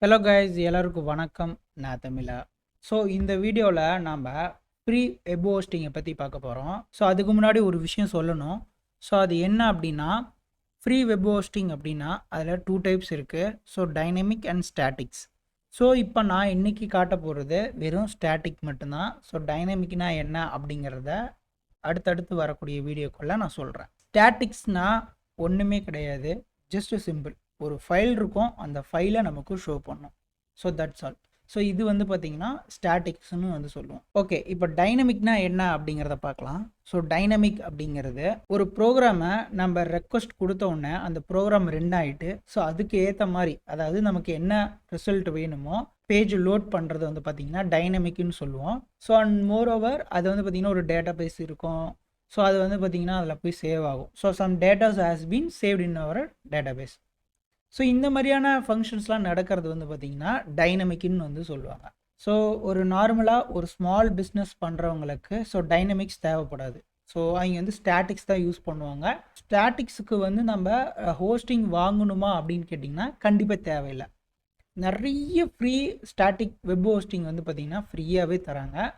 Hello guys, எல்லாருக்கும் வணக்கம். நான் தமிழா. ஸோ இந்த வீடியோவில் நாம் ஃப்ரீ வெப் ஹோஸ்டிங்கை பற்றி பார்க்க போகிறோம். ஸோ அதுக்கு முன்னாடி ஒரு விஷயம் சொல்லணும். ஸோ அது என்ன அப்படின்னா, ஃப்ரீ வெப் ஹோஸ்டிங் அப்படின்னா அதில் 2 டைப்ஸ் இருக்குது. So dynamic and statics. So இப்போ நான் இன்றைக்கி காட்ட போகிறது வெறும் ஸ்டாட்டிக் மட்டும்தான். ஸோ டைனமிக்னா என்ன அப்படிங்கிறத அடுத்தடுத்து வரக்கூடிய வீடியோக்குள்ளே நான் சொல்கிறேன். ஸ்டாட்டிக்ஸ்னால் ஒன்றுமே கிடையாது, ஜஸ்ட் சிம்பிள். ஒரு ஃபைல் இருக்கும், அந்த ஃபைலை நமக்கு ஷோ பண்ணும். So that's all. ஸோ இது வந்து பார்த்தீங்கன்னா ஸ்டாட்டிக்ஸ்னு வந்து சொல்லுவோம். ஓகே, இப்போ டைனமிக்னா என்ன அப்படிங்கிறத பார்க்கலாம். ஸோ டைனமிக் அப்படிங்கிறது ஒரு ப்ரோக்ராமை நம்ம ரெக்வஸ்ட் கொடுத்த உடனே அந்த ப்ரோக்ராம் ரன் ஆகிட்டு, ஸோ அதுக்கு ஏற்ற மாதிரி, அதாவது நமக்கு என்ன ரிசல்ட் வேணுமோ பேஜ் லோட் பண்ணுறது வந்து பார்த்திங்கன்னா டைனமிக்னு சொல்லுவோம். ஸோ அண்ட் மோர் ஓவர் அது வந்து பார்த்திங்கன்னா ஒரு டேட்டா பேஸ் இருக்கும். ஸோ அது வந்து பார்த்திங்கன்னா அதில் போய் சேவ் ஆகும். So some datas has been saved in our database. So இந்த மாதிரியான ஃபங்க்ஷன்ஸ்லாம் நடக்கிறது வந்து பார்த்திங்கன்னா டைனமிக்னு வந்து சொல்லுவாங்க. ஸோ ஒரு நார்மலாக ஒரு ஸ்மால் பிஸ்னஸ் பண்ணுறவங்களுக்கு ஸோ டைனமிக்ஸ் தேவைப்படாது. ஸோ அவங்க வந்து ஸ்டாட்டிக்ஸ் தான் யூஸ் பண்ணுவாங்க. ஸ்டாட்டிக்ஸுக்கு வந்து நம்ம ஹோஸ்டிங் வாங்கணுமா அப்படின்னு கேட்டிங்கன்னா கண்டிப்பாக தேவையில்லை. நிறைய ஃப்ரீ ஸ்டாட்டிக் வெப் ஹோஸ்டிங் வந்து பார்த்திங்கன்னா ஃப்ரீயாகவே தராங்க.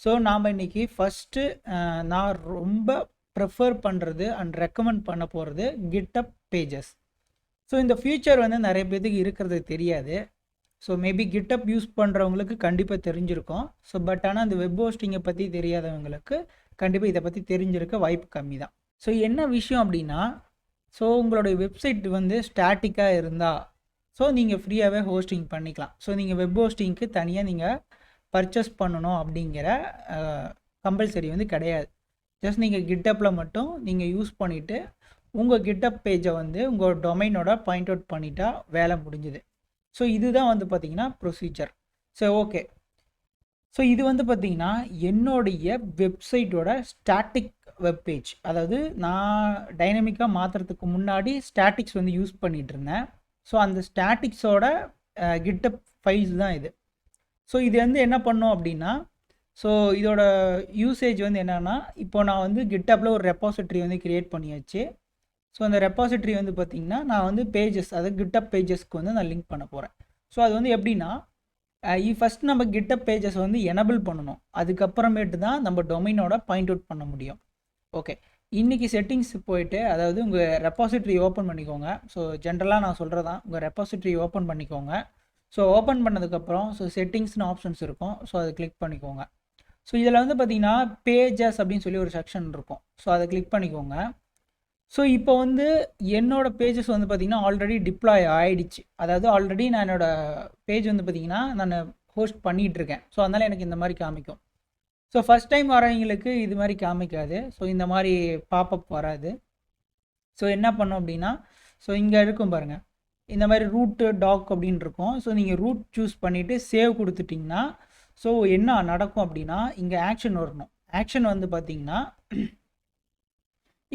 ஸோ நாம் இன்றைக்கி ஃபஸ்ட்டு நான் ரொம்ப ப்ரிஃபர் பண்ணுறது அண்ட் ரெக்கமெண்ட் பண்ண போகிறது கிட்டப் பேஜஸ். ஸோ இந்த ஃபியூச்சர் வந்து நிறைய பேருக்கு இருக்கிறது தெரியாது. ஸோ மேபி கிட்டப் யூஸ் பண்ணுறவங்களுக்கு கண்டிப்பாக தெரிஞ்சிருக்கும். ஸோ பட் ஆனால் அந்த வெப் ஹோஸ்டிங்கை பற்றி தெரியாதவங்களுக்கு கண்டிப்பாக இதை பற்றி தெரிஞ்சிருக்க வாய்ப்பு கம்மி தான். ஸோ என்ன விஷயம் அப்படின்னா, ஸோ உங்களுடைய வெப்சைட் வந்து ஸ்டாட்டிக்காக இருந்தால் ஸோ நீங்கள் ஃப்ரீயாகவே ஹோஸ்டிங் பண்ணிக்கலாம். ஸோ நீங்கள் வெப் ஹோஸ்டிங்க்கு தனியாக நீங்கள் பர்ச்சேஸ் பண்ணணும் அப்படிங்கிற கம்பல்சரி வந்து கிடையாது. ஜஸ்ட் நீங்கள் கிட்டப்பில் மட்டும் நீங்கள் யூஸ் பண்ணிவிட்டு உங்கள் கிட்டப் பேஜை வந்து உங்கள் டொமைனோட பாயிண்ட் அவுட் பண்ணிட்டா வேலை முடிஞ்சுது. ஸோ இதுதான் வந்து பார்த்திங்கன்னா ப்ரொசீஜர். ஸோ ஓகே, ஸோ இது வந்து பார்த்திங்கன்னா என்னுடைய வெப்சைட்டோட ஸ்டாட்டிக் வெப் பேஜ். அதாவது நான் டைனமிக்காக மாற்றுறதுக்கு முன்னாடி ஸ்டாட்டிக்ஸ் வந்து யூஸ் பண்ணிகிட்டு இருந்தேன். ஸோ அந்த ஸ்டாட்டிக்ஸோட கிட்டப் ஃபைல்ஸ் தான் இது. ஸோ இது வந்து என்ன பண்ணோம் அப்படின்னா, ஸோ இதோட யூசேஜ் வந்து என்னென்னா, இப்போ நான் வந்து கிட்டப்பில் ஒரு ரெப்பாசிட்ரி வந்து க்ரியேட் பண்ணியாச்சு. ஸோ அந்த ரெப்பாசிட்ரி வந்து பார்த்திங்கன்னா நான் வந்து பேஜஸ், அதாவது கிட்டப் பேஜஸ்க்கு வந்து நான் லிங்க் பண்ண போகிறேன். ஸோ அது வந்து எப்படின்னா, ஃபஸ்ட் நம்ம கிட்டப் பேஜஸ் வந்து எனபிள் பண்ணணும். அதுக்கப்புறமேட்டு தான் நம்ம டொமைனோட பாயிண்ட் அவுட் பண்ண முடியும். ஓகே, இன்றைக்கி செட்டிங்ஸ் போயிட்டு, அதாவது உங்கள் ரெப்பாசிட்ரி ஓப்பன் பண்ணிக்கோங்க. ஸோ ஜென்ரலாக நான் சொல்கிறதான், உங்கள் ரெப்பாசிட்ரி ஓப்பன் பண்ணிக்கோங்க. ஸோ ஓப்பன் பண்ணதுக்கப்புறம் ஸோ செட்டிங்ஸ்னு ஆப்ஷன்ஸ் இருக்கும். ஸோ அதை கிளிக் பண்ணிக்கோங்க. ஸோ இதில் வந்து பார்த்திங்கன்னா பேஜஸ் அப்படின்னு சொல்லி ஒரு செக்ஷன் இருக்கும். ஸோ அதை கிளிக் பண்ணிக்கோங்க. ஸோ இப்போ வந்து என்னோடய பேஜஸ் வந்து பார்த்திங்கன்னா ஆல்ரெடி டிப்ளாய் ஆகிடுச்சு. அதாவது ஆல்ரெடி நான் என்னோடய பேஜ் வந்து பார்த்திங்கன்னா நான் ஹோஸ்ட் பண்ணிகிட்ருக்கேன். ஸோ அதனால் எனக்கு இந்த மாதிரி காமிக்கும். ஸோ ஃபஸ்ட் டைம் வரவங்களுக்கு இது மாதிரி காமிக்காது. ஸோ இந்த மாதிரி பாப்பப் வராது. ஸோ என்ன பண்ணோம் அப்படின்னா, ஸோ இங்கே இருக்கும் பாருங்கள், இந்த மாதிரி ரூட்டு டாக் அப்படின்னு இருக்கும். ஸோ நீங்கள் ரூட் சூஸ் பண்ணிவிட்டு சேவ் கொடுத்துட்டிங்கன்னா ஸோ என்ன நடக்கும் அப்படின்னா, இங்கே ஆக்ஷன் வரணும். ஆக்ஷன் வந்து பார்த்திங்கன்னா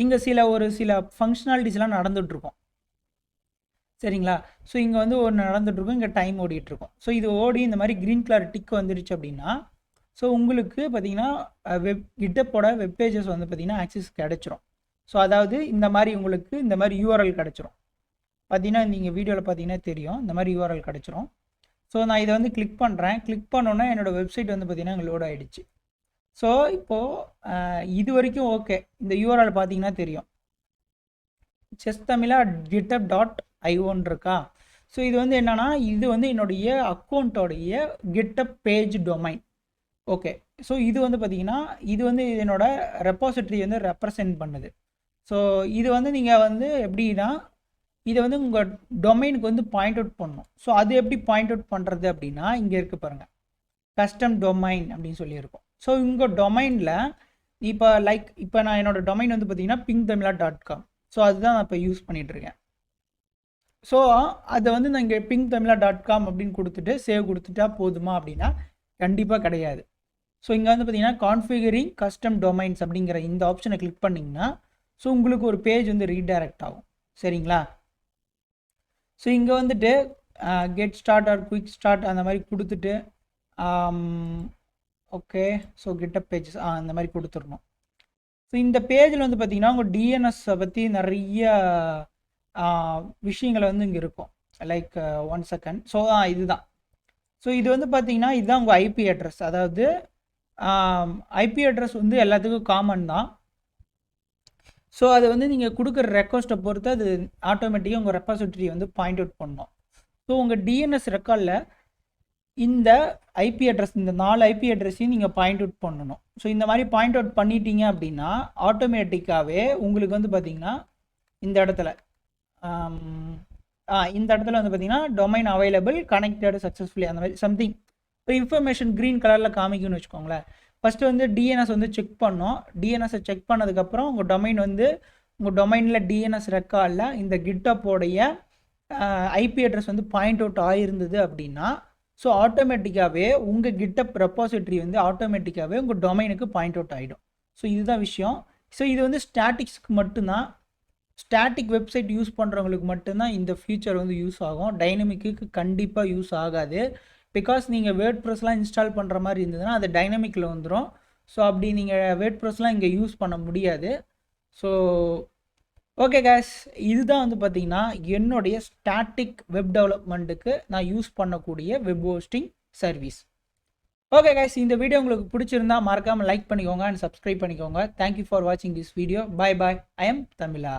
இங்கே ஒரு சில ஃபங்க்ஷனாலிட்டிஸ்லாம் நடந்துகிட்ருக்கும். சரிங்களா? ஸோ இங்கே வந்து ஒன்று நடந்துகிட்ருக்கும், இங்கே டைம் ஓடிட்டுருக்கும். ஸோ இது ஓடி இந்த மாதிரி க்ரீன் கலர் டிக் வந்துடுச்சு அப்படின்னா, ஸோ உங்களுக்கு பார்த்திங்கன்னா கிட்டப்போட வெப் பேஜஸ் வந்து பார்த்திங்கன்னா ஆக்சஸ் கிடச்சிரும். ஸோ அதாவது இந்த மாதிரி உங்களுக்கு இந்த மாதிரி யூஆர்எல் கிடச்சிரும். பார்த்திங்கன்னா நீங்கள் வீடியோவில் பார்த்திங்கன்னா தெரியும், இந்த மாதிரி யூஆர்எல் கிடச்சிரும். ஸோ நான் இதை வந்து கிளிக் பண்ணுறேன். கிளிக் பண்ணோன்னே என்னோடய வெப்சைட் வந்து பார்த்திங்கன்னா இங்கே லோட் ஆகிடுச்சு. ஸோ இப்போது இது வரைக்கும் ஓகே. இந்த யூஆர்எல் பார்த்தீங்கன்னா தெரியும், chestamila.github.io இருக்கா. ஸோ இது வந்து என்னென்னா, இது வந்து என்னுடைய அக்கௌண்ட்டோடைய கிட்டப் பேஜ் டொமைன். ஓகே, ஸோ இது வந்து பார்த்திங்கன்னா இது வந்து என்னோட ரெப்பாசிட்ரி வந்து ரெப்ரசன்ட் பண்ணுது. ஸோ இது வந்து நீங்கள் வந்து எப்படின்னா, இதை வந்து உங்கள் டொமைனுக்கு வந்து பாயிண்ட் அவுட் பண்ணணும். ஸோ அது எப்படி பாயிண்ட் அவுட் பண்ணுறது அப்படின்னா, இங்கே இருக்குது பாருங்கள், கஸ்டம் டொமைன் அப்படின்னு சொல்லியிருக்கோம். ஸோ உங்கள் டொமைனில் இப்போ நான் என்னோடய டொமைன் வந்து பார்த்திங்கன்னா pinktamila.com. ஸோ அதுதான் நான் இப்போ யூஸ் பண்ணிகிட்ருக்கேன். ஸோ அதை வந்து நான் இங்கே pinktamila.com அப்படின்னு கொடுத்துட்டு சேவ் கொடுத்துட்டா போதுமா அப்படின்னா கண்டிப்பாக கிடையாது. ஸோ இங்கே வந்து பார்த்திங்கன்னா கான்ஃபிகரிங் கஸ்டம் டொமைன்ஸ் அப்படிங்கிற இந்த ஆப்ஷனை கிளிக் பண்ணிங்கன்னா ஸோ உங்களுக்கு ஒரு பேஜ் வந்து ரீடைரக்ட் ஆகும். சரிங்களா? ஸோ இங்கே வந்துட்டு get start R quick start அந்த மாதிரி கொடுத்துட்டு ஓகே, ஸோ கிட்டப் பேஜஸ் அந்த மாதிரி கொடுத்துடணும். ஸோ இந்த பேஜில் வந்து பார்த்திங்கன்னா உங்கள் டிஎன்எஸை பற்றி நிறைய விஷயங்களை வந்து இங்கே இருக்கும். Like 1 second. ஸோ இதுதான். ஸோ இது வந்து பார்த்தீங்கன்னா இதுதான் உங்கள் ஐபி அட்ரஸ். அதாவது ஐபி அட்ரஸ் வந்து எல்லாத்துக்கும் காமன் தான். ஸோ அது வந்து நீங்கள் கொடுக்குற ரெக்வஸ்ட்டை பொறுத்து அது ஆட்டோமேட்டிக்காக உங்கள் ரெப்பாசிட்டரி வந்து பாயிண்ட் அவுட் பண்ணணும். ஸோ உங்கள் டிஎன்எஸ் ரெக்கார்டில் இந்த ஐபி அட்ரஸ், இந்த 4 ஐபி அட்ரஸையும் நீங்கள் பாயிண்ட் அவுட் பண்ணணும். ஸோ இந்த மாதிரி பாயிண்ட் அவுட் பண்ணிட்டீங்க அப்படின்னா ஆட்டோமேட்டிக்காகவே உங்களுக்கு வந்து பார்த்தீங்கன்னா இந்த இடத்துல இந்த இடத்துல வந்து பார்த்தீங்கன்னா டொமைன் அவைலபிள் கனெக்டட் சக்ஸஸ்ஃபுல்லி அந்த மாதிரி சம்திங் இப்போ இன்ஃபர்மேஷன் க்ரீன் கலரில் காமிக்கும்னு வச்சுக்கோங்களேன். ஃபஸ்ட்டு வந்து டிஎன்எஸ் வந்து செக் பண்ணோம். டிஎன்எஸை செக் பண்ணதுக்கப்புறம் உங்கள் டொமைன் வந்து உங்கள் டொமைனில் டிஎன்எஸ் ரெக்கார்டில் இந்த கிட்டப்போடைய ஐபி அட்ரஸ் வந்து பாயிண்ட் அவுட் ஆகிருந்தது அப்படின்னா ஸோ ஆட்டோமேட்டிக்காகவே உங்கள் கிட்டப் ரெப்பாசிட்டரி வந்து ஆட்டோமேட்டிக்காகவே உங்கள் டொமைனுக்கு பாயிண்ட் அவுட் ஆகிடும். ஸோ இதுதான் விஷயம். ஸோ இது வந்து ஸ்டாட்டிக்ஸ்க்கு மட்டும்தான், ஸ்டாட்டிக் வெப்சைட் யூஸ் பண்ணுறவங்களுக்கு மட்டும்தான் இந்த ஃபீச்சர் வந்து யூஸ் ஆகும். டைனமிக்கு கண்டிப்பாக யூஸ் ஆகாது. பிகாஸ் நீங்கள் வேர்ட் ப்ரெஸ்லாம் இன்ஸ்டால் பண்ணுற மாதிரி இருந்ததுன்னா அது டைனமிக்கில் வந்துடும். ஸோ அப்படி நீங்கள் வேர்ட் ப்ரெஸ்லாம் இங்கே யூஸ் பண்ண முடியாது. ஸோ ஓகே கேஸ், இதுதான் வந்து பார்த்தீங்கன்னா என்னுடைய ஸ்டாட்டிக் வெப் டெவலப்மெண்ட்டுக்கு நான் யூஸ் பண்ணக்கூடிய web hosting service. Okay guys, இந்த வீடியோ உங்களுக்கு பிடிச்சிருந்தா மறக்காமல் லைக் பண்ணிக்கோங்க அண்ட் சப்ஸ்கிரைப் பண்ணிக்கோங்க. தேங்க்யூ ஃபார் வாட்சிங் this video. Bye bye. I am Tamizha.